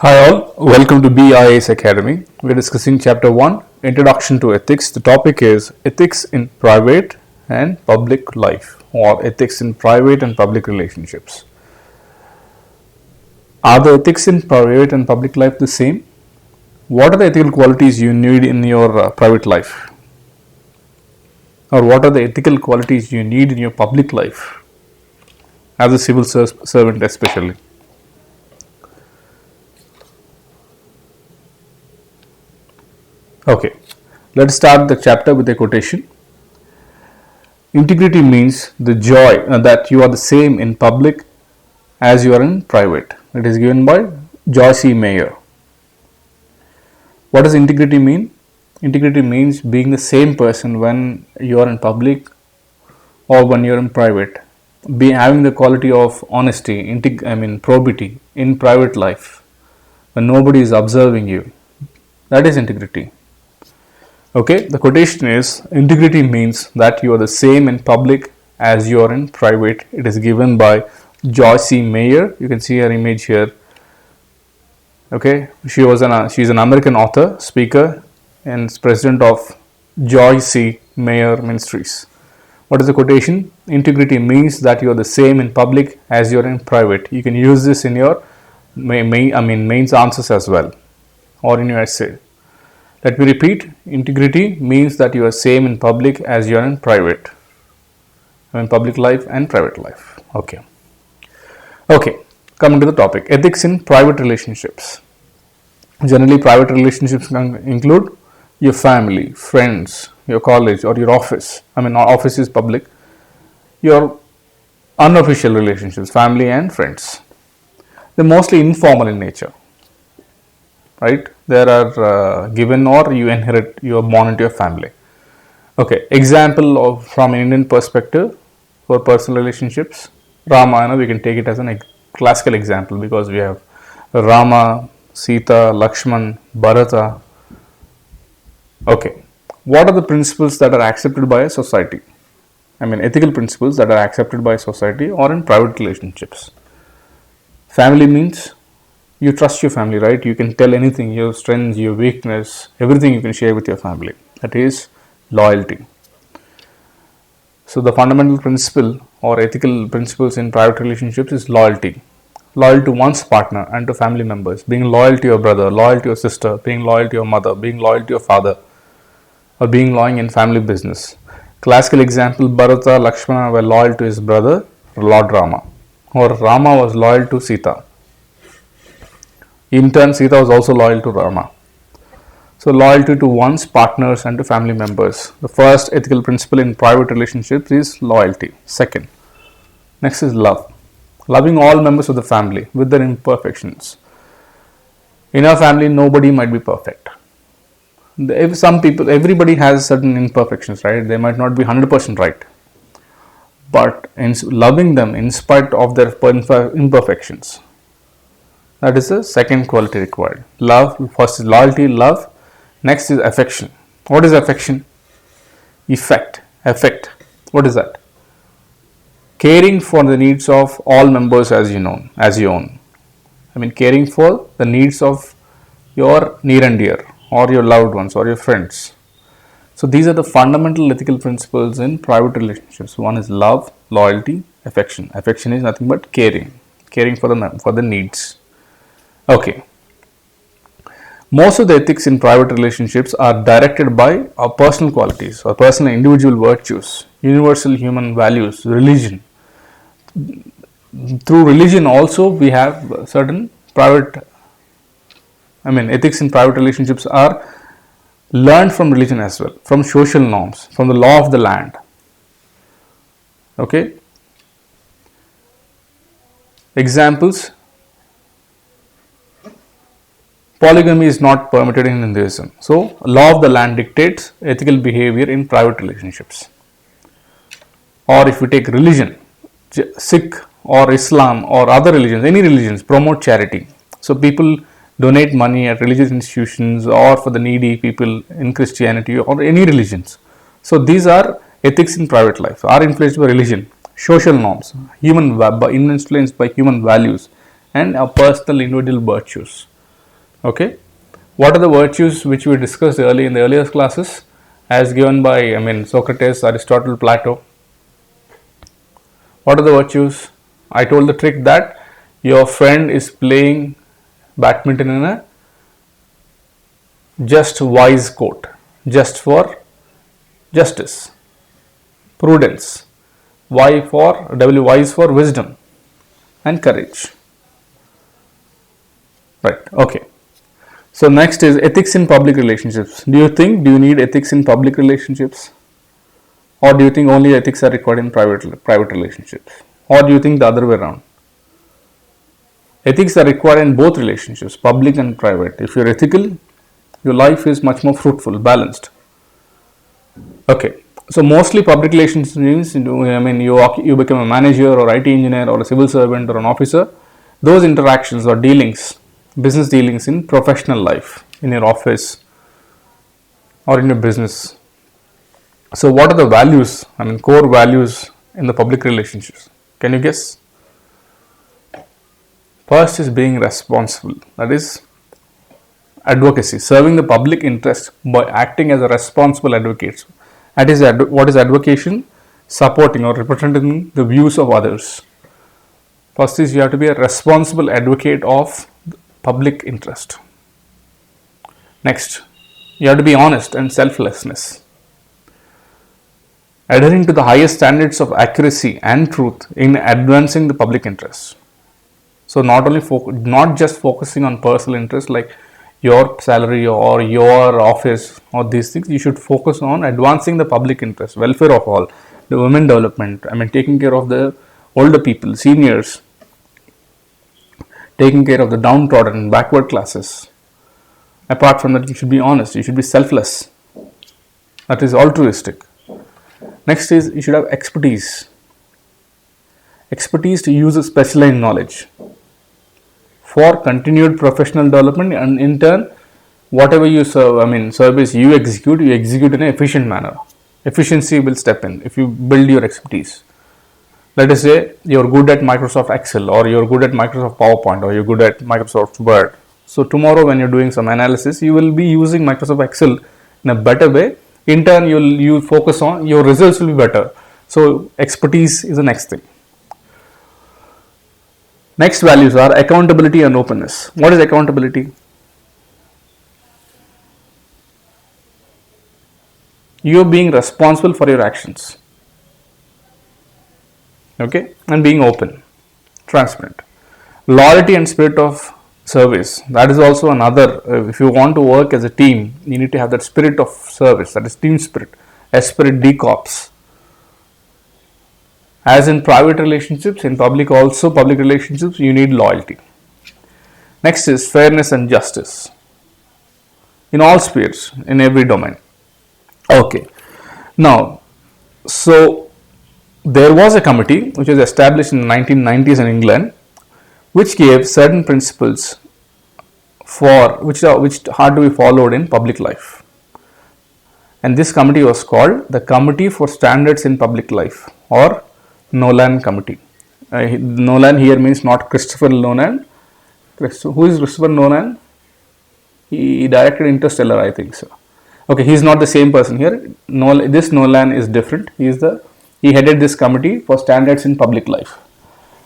Hi all, welcome to beiasacademy. We're discussing chapter 1, Introduction to Ethics. The topic is Ethics in Private and Public Life, or Ethics in Private and Public Relationships. Are the ethics in private and public life the same? What are the ethical qualities you need in your private life? Or what are the ethical qualities you need in your public life, as a civil servant especially? Okay, let's start the chapter with a quotation. Integrity means the joy that you are the same in public as you are in private. It is given by Joyce Meyer. What does integrity mean? Integrity means being the same person when you are in public or when you are in private. Having the quality of honesty, probity in private life when nobody is observing you. That is integrity. Okay, the quotation is, integrity means that you are the same in public as you are in private. It is given by Joyce Meyer. You can see her image here. Okay, she's an American author, speaker, and president of Joyce Meyer Ministries. What is the quotation? Integrity means that you are the same in public as you are in private. You can use this in your mains answers as well, or in your essay. Let me repeat, integrity means that you are same in public as you are in private. In public life and private life. Okay, coming to the topic, ethics in private relationships. Generally, private relationships can include your family, friends, your college or your office. Office is public. Your unofficial relationships, family and friends. They're mostly informal in nature. Right? There are given or you inherit, you are born into your family. Okay, example from an Indian perspective for personal relationships. Ramayana, we can take it as a classical example because we have Rama, Sita, Lakshman, Bharata. Okay, what are the principles that are accepted by a society? Ethical principles that are accepted by society or in private relationships. Family means you trust your family, right? You can tell anything, your strengths, your weakness, everything you can share with your family. That is loyalty. So the fundamental principle or ethical principles in private relationships is loyalty. Loyal to one's partner and to family members. Being loyal to your brother, loyal to your sister, being loyal to your mother, being loyal to your father, or being loyal in family business. Classical example, Bharata, Lakshmana were loyal to his brother, Lord Rama. Or Rama was loyal to Sita. In turn, Sita was also loyal to Rama. So, loyalty to one's partners and to family members. The first ethical principle in private relationships is loyalty. Second, next is love. Loving all members of the family with their imperfections. In our family, nobody might be perfect. Everybody has certain imperfections, right? They might not be 100% right. But in loving them in spite of their imperfections. That is the second quality required. Love, first is loyalty, love. Next is affection. What is affection? Affect. What is that? Caring for the needs of all members as you own. Caring for the needs of your near and dear, or your loved ones, or your friends. So these are the fundamental ethical principles in private relationships. One is love, loyalty, affection. Affection is nothing but caring for the needs. Okay. Most of the ethics in private relationships are directed by our personal qualities or personal individual virtues, universal human values, religion. Through religion also we have certain ethics in private relationships are learned from religion as well, from social norms, from the law of the land. Okay. Examples. Polygamy is not permitted in Hinduism. So, law of the land dictates ethical behavior in private relationships. Or if we take religion, Sikh or Islam or other religions, any religions promote charity. So, people donate money at religious institutions or for the needy people in Christianity or any religions. So, these are ethics in private life, are influenced by religion, social norms, influenced by human values and our personal individual virtues. Okay, what are the virtues which we discussed early in the earlier classes, as given by Socrates, Aristotle, Plato? What are the virtues? I told the trick that your friend is playing badminton in a just wise court, just for justice, prudence, wise for wisdom and courage. Right, okay. So next is ethics in public relationships. Do you need ethics in public relationships? Or do you think only ethics are required in private relationships? Or do you think the other way around? Ethics are required in both relationships, public and private. If you're ethical, your life is much more fruitful, balanced. Okay, so mostly public relations means you become a manager or IT engineer or a civil servant or an officer. Those interactions or dealings, business dealings in professional life, in your office or in your business. So what are the values, core values in the public relationships? Can you guess? First is being responsible, that is advocacy, serving the public interest by acting as a responsible advocate. That is what is advocation? Supporting or representing the views of others. First is you have to be a responsible advocate of public interest. Next, you have to be honest and selflessness. Adhering to the highest standards of accuracy and truth in advancing the public interest. So not just focusing on personal interest like your salary or your office or these things. You should focus on advancing the public interest, welfare of all, the women development, taking care of the older people, seniors, taking care of the downtrodden, backward classes. Apart from that, you should be honest, you should be selfless. That is altruistic. Next is you should have expertise. Expertise to use a specialized knowledge for continued professional development, and in turn, whatever you service you execute in an efficient manner. Efficiency will step in if you build your expertise. Let us say you're good at Microsoft Excel, or you're good at Microsoft PowerPoint, or you're good at Microsoft Word. So tomorrow when you're doing some analysis, you will be using Microsoft Excel in a better way. In turn, you'll focus on your results will be better. So expertise is the next thing. Next values are accountability and openness. What is accountability? You are being responsible for your actions. Okay, and being open, transparent. Loyalty and spirit of service. That is also another. If you want to work as a team, you need to have that spirit of service. That is team spirit. Esprit de corps. As in private relationships, in public relationships, you need loyalty. Next is fairness and justice. In all spheres, in every domain. Okay. Now, so there was a committee which was established in the 1990s in England, which gave certain principles for which are to be followed in public life. And this committee was called the Committee for Standards in Public Life, or Nolan Committee. Nolan here means not Christopher Nolan. Who is Christopher Nolan? He directed Interstellar, I think so. Okay, he is not the same person here. This Nolan is different. He headed this committee for standards in public life.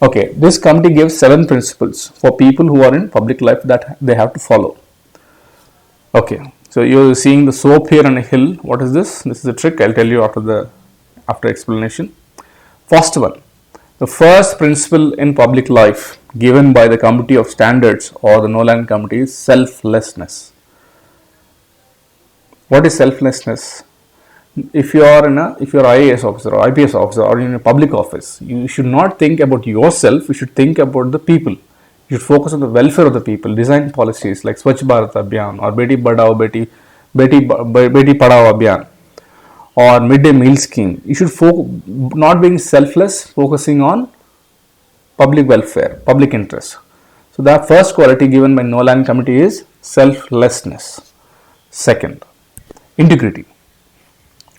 Okay, this committee gives 7 principles for people who are in public life that they have to follow. Okay, so you're seeing the soap here on a hill. What is this? This is a trick. I'll tell you after explanation. First one, the first principle in public life given by the Committee of Standards or the Nolan Committee is selflessness. What is selflessness? If you are IAS officer or IPS officer or in a public office, you should not think about yourself. You should think about the people. You should focus on the welfare of the people. Design policies like Swachh Bharat Abhiyan or Beti Padhao Abhiyan or midday meal scheme. You should not being selfless, focusing on public welfare, public interest. So the first quality given by Nolan Committee is selflessness. Second, integrity.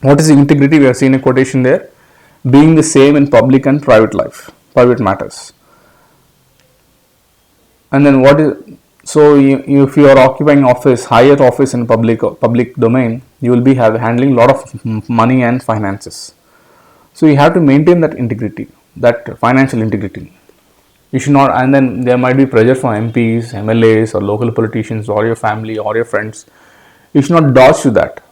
What is integrity? We have seen a quotation there. Being the same in public and private life, private matters. And then So if you are occupying office, higher office in public domain, you will be handling a lot of money and finances. So you have to maintain that integrity, that financial integrity. You should not, and then there might be pressure from MPs, MLAs, or local politicians, or your family, or your friends. You should not dodge to that.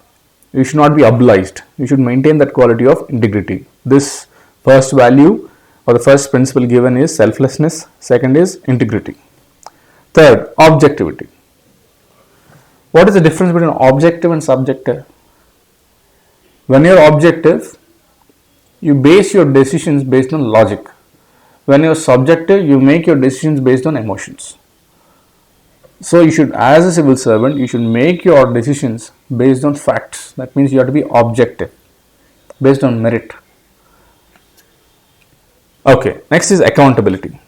You should not be obliged. You should maintain that quality of integrity. This first value or the first principle given is selflessness. Second is integrity. Third, objectivity. What is the difference between objective and subjective? When you are objective, you base your decisions based on logic. When you are subjective, you make your decisions based on emotions. So you should, as a civil servant, you should make your decisions based on facts. That means you have to be objective, based on merit. Okay, next is accountability.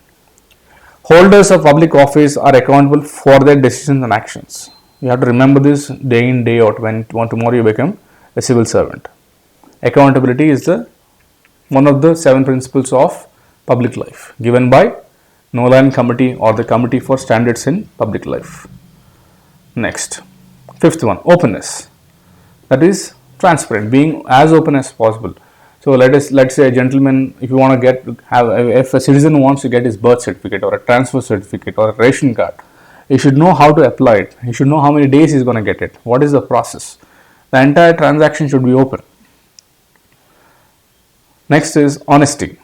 Holders of public office are accountable for their decisions and actions. You have to remember this day in, day out when tomorrow you become a civil servant. Accountability is one of the 7 principles of public life given by Nolan Committee or the Committee for Standards in Public Life. Next, fifth one, openness. That is transparent, being as open as possible. So let's say a gentleman, if you want to if a citizen wants to get his birth certificate or a transfer certificate or a ration card, he should know how to apply it. He should know how many days he's going to get it. What is the process? The entire transaction should be open. Next is honesty.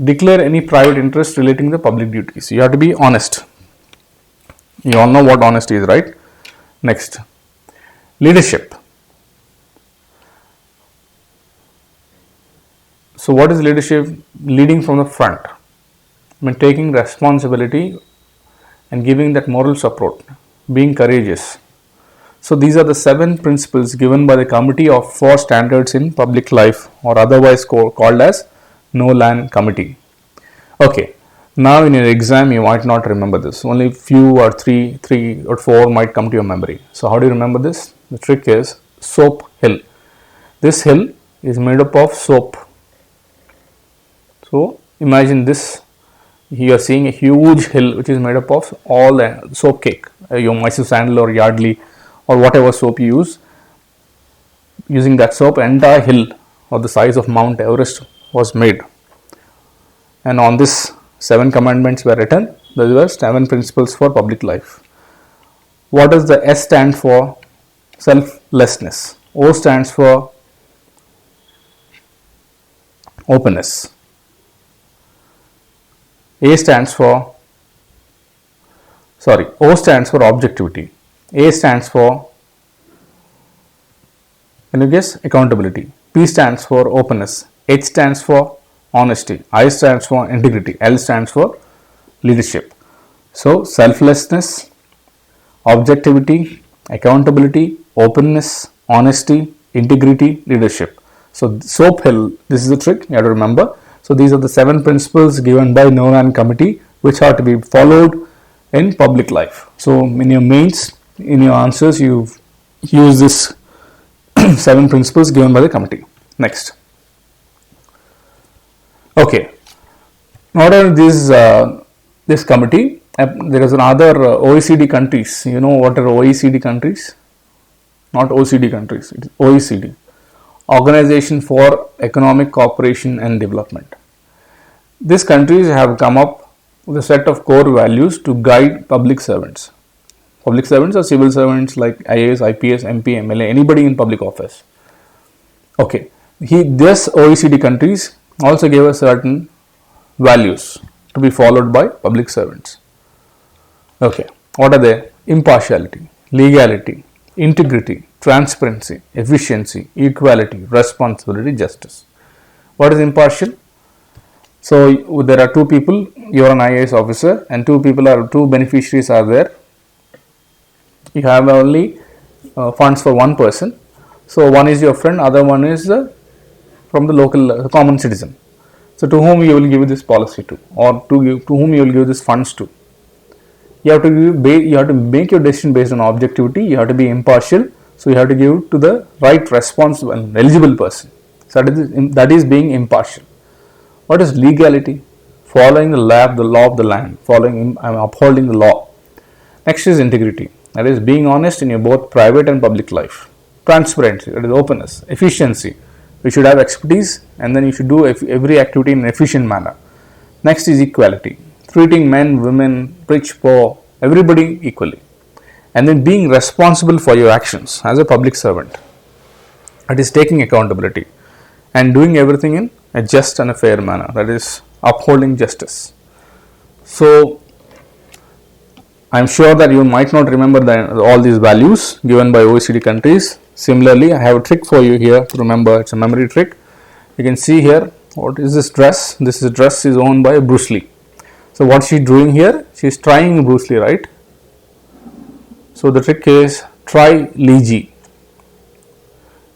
Declare any private interest relating to public duties. You have to be honest. You all know what honesty is, right? Next, leadership. So what is leadership? Leading from the front. I mean, taking responsibility and giving that moral support, being courageous. So these are the 7 principles given by the Committee for Standards in Public Life, or otherwise called as Nolan Committee. Okay, now in your exam you might not remember this. Only few or 3 or 4 might come to your memory. So how do you remember this? The trick is soap hill. This hill is made up of soap. So imagine this. You are seeing a huge hill which is made up of all the soap cake, your Mysore sandal or Yardley or whatever soap you use. Using that soap, entire hill of the size of Mount Everest was made. And on this 7 commandments were written. Those were 7 principles for public life. What does the S stand for? Selflessness. O stands for openness. O stands for objectivity. A stands for, can you guess? Accountability. P stands for openness. H stands for honesty. I stands for integrity. L stands for leadership. So selflessness, objectivity, accountability, openness, honesty, integrity, leadership. So soap hill, this is the trick you have to remember. So these are the 7 principles given by Nolan Committee which are to be followed in public life. So in your mains, in your answers, you use this 7 principles given by the committee. Next. Okay. Not only this committee, there is another OECD countries. You know what are OECD countries? Not OCD countries. It is OECD. Organization for Economic Cooperation and Development. These countries have come up with a set of core values to guide public servants. Public servants are civil servants like IAS, IPS, MP, MLA, anybody in public office. Okay, this OECD countries also gave us certain values to be followed by public servants. Okay, what are they? Impartiality, legality, integrity, transparency, efficiency, equality, responsibility, justice. What is impartial? So there are 2 people, you are an IAS officer, and 2 beneficiaries are there. You have only funds for 1 person. So one is your friend, other one is from the local common citizen. So to whom you will give this policy to, or to whom you will give this funds to. You have to make your decision based on objectivity. You have to be impartial. So you have to give to the right responsible and eligible person. So that is being impartial. What is legality? Following the law of the land, upholding the law. Next is integrity, that is being honest in your both private and public life. Transparency, that is openness. Efficiency, you should have expertise and then you should do every activity in an efficient manner. Next is equality, treating men, women, rich, poor, everybody equally. And then being responsible for your actions as a public servant, that is taking accountability and doing everything in a just and a fair manner, that is upholding justice. So I am sure that you might not remember all these values given by OECD countries. Similarly, I have a trick for you here to remember. It's a memory trick. You can see here, what is this dress? This dress is owned by Bruce Lee. So what she's doing here? She's trying Bruce Lee, right? So the trick is try Lee Ji.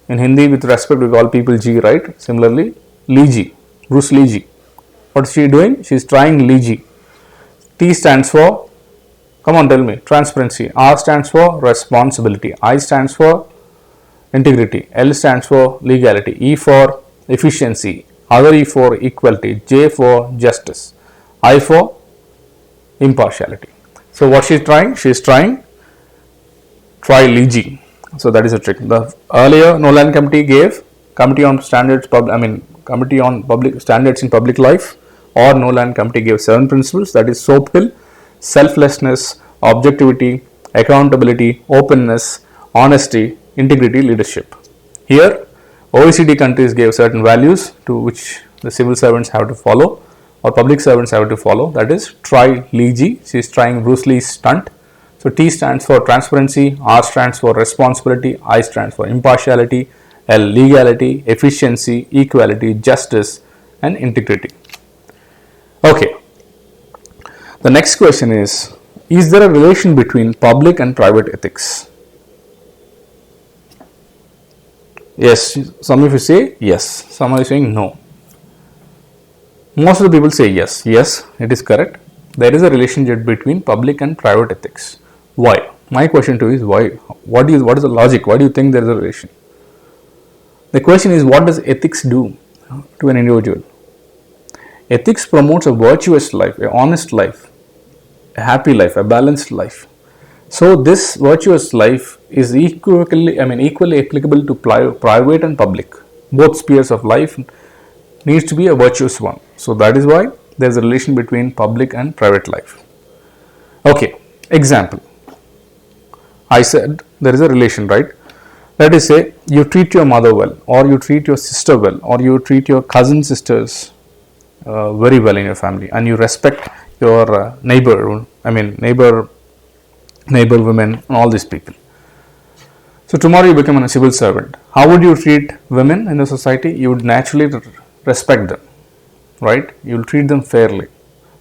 In Hindi, with respect, we call people Ji, right? Similarly, Lee Ji, Bruce Lee Ji. What is she doing? She is trying Lee Ji. T stands for, come on, tell me, transparency. R stands for responsibility. I stands for integrity. L stands for legality. E for efficiency. Other E for equality. J for justice. I for impartiality. So what she is trying? She is trying try Lee Ji. So that is a trick. The earlier Nolan Committee gave Committee on Standards, Committee on Public Standards in Public Life, or Nolan Committee gave 7 principles, that is soap pill, selflessness, objectivity, accountability, openness, honesty, integrity, leadership. Here OECD countries gave certain values to which the civil servants have to follow or public servants have to follow, that is try Lee Ji. She is trying Bruce Lee's stunt. So T stands for transparency, R stands for responsibility, I stands for impartiality, L legality, efficiency, equality, justice and integrity. Okay. The next question is there a relation between public and private ethics? Yes, some of you say yes, some of you saying no. Most of the people say yes. Yes, it is correct. There is a relationship between public and private ethics. Why? My question to you is why? What is the logic? Why do you think there is a relation? The question is, what does ethics do to an individual? Ethics promotes a virtuous life, a honest life, a happy life, a balanced life. So this virtuous life is equally applicable to private and public. Both spheres of life needs to be a virtuous one. So that is why there is a relation between public and private life. Okay, example. I said there is a relation, right? Let us say you treat your mother well, or you treat your sister well, or you treat your cousin sisters very well in your family, and you respect your neighbor women, and all these people. So tomorrow you become a civil servant. How would you treat women in the society? You would naturally respect them, right? You will treat them fairly.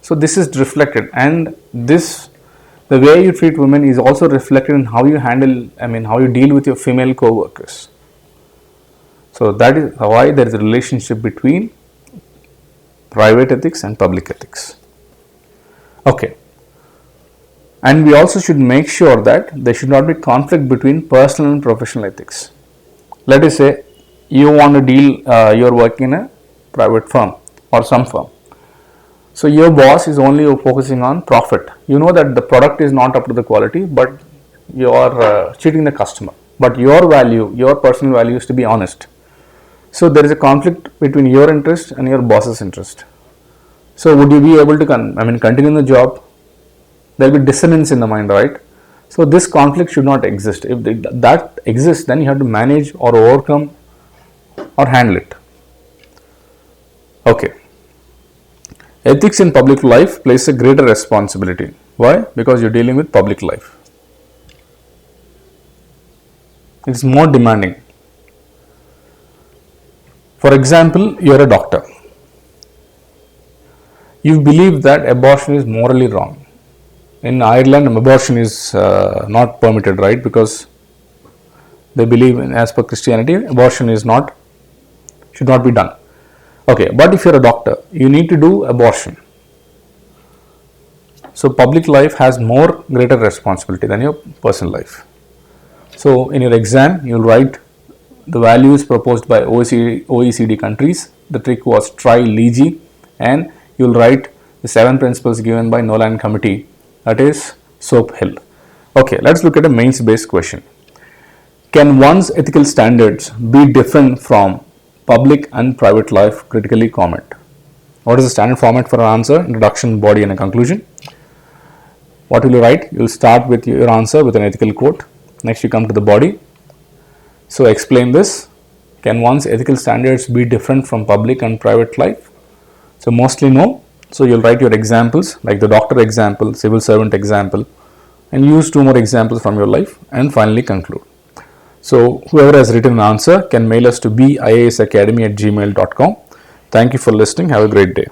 So this is reflected, and the way you treat women is also reflected in how you how you deal with your female co-workers. So that is why there is a relationship between private ethics and public ethics. Okay. And we also should make sure that there should not be conflict between personal and professional ethics. Let us say you want to deal, you are working in a private firm or some firm. So your boss is only focusing on profit. You know that the product is not up to the quality, but you are cheating the customer. But your value, your personal value is to be honest. So there is a conflict between your interest and your boss's interest. So would you be able to continue the job? There will be dissonance in the mind, right? So this conflict should not exist. If that exists, then you have to manage or overcome or handle it. Okay. Ethics in public life places a greater responsibility. Why? Because you're dealing with public life. It's more demanding. For example, you're a doctor. You believe that abortion is morally wrong. In Ireland, abortion is not permitted, right? Because they believe, as per Christianity, abortion should not be done. Okay, but if you're a doctor, you need to do abortion. So public life has greater responsibility than your personal life. So in your exam, you'll write the values proposed by OECD countries. The trick was try Lee Ji, and you'll write the 7 principles given by Nolan Committee, that is soap hill. Okay, let's look at a mains based question. Can one's ethical standards be different from public and private life? Critically comment. What is the standard format for an answer? Introduction, body, and a conclusion. What will you write? You'll start with your answer with an ethical quote. Next, you come to the body. So, explain this. Can one's ethical standards be different from public and private life? So, mostly no. So, you'll write your examples like the doctor example, civil servant example, and use 2 more examples from your life, and finally conclude. So, whoever has written an answer can mail us to beiasacademy@gmail.com. Thank you for listening. Have a great day.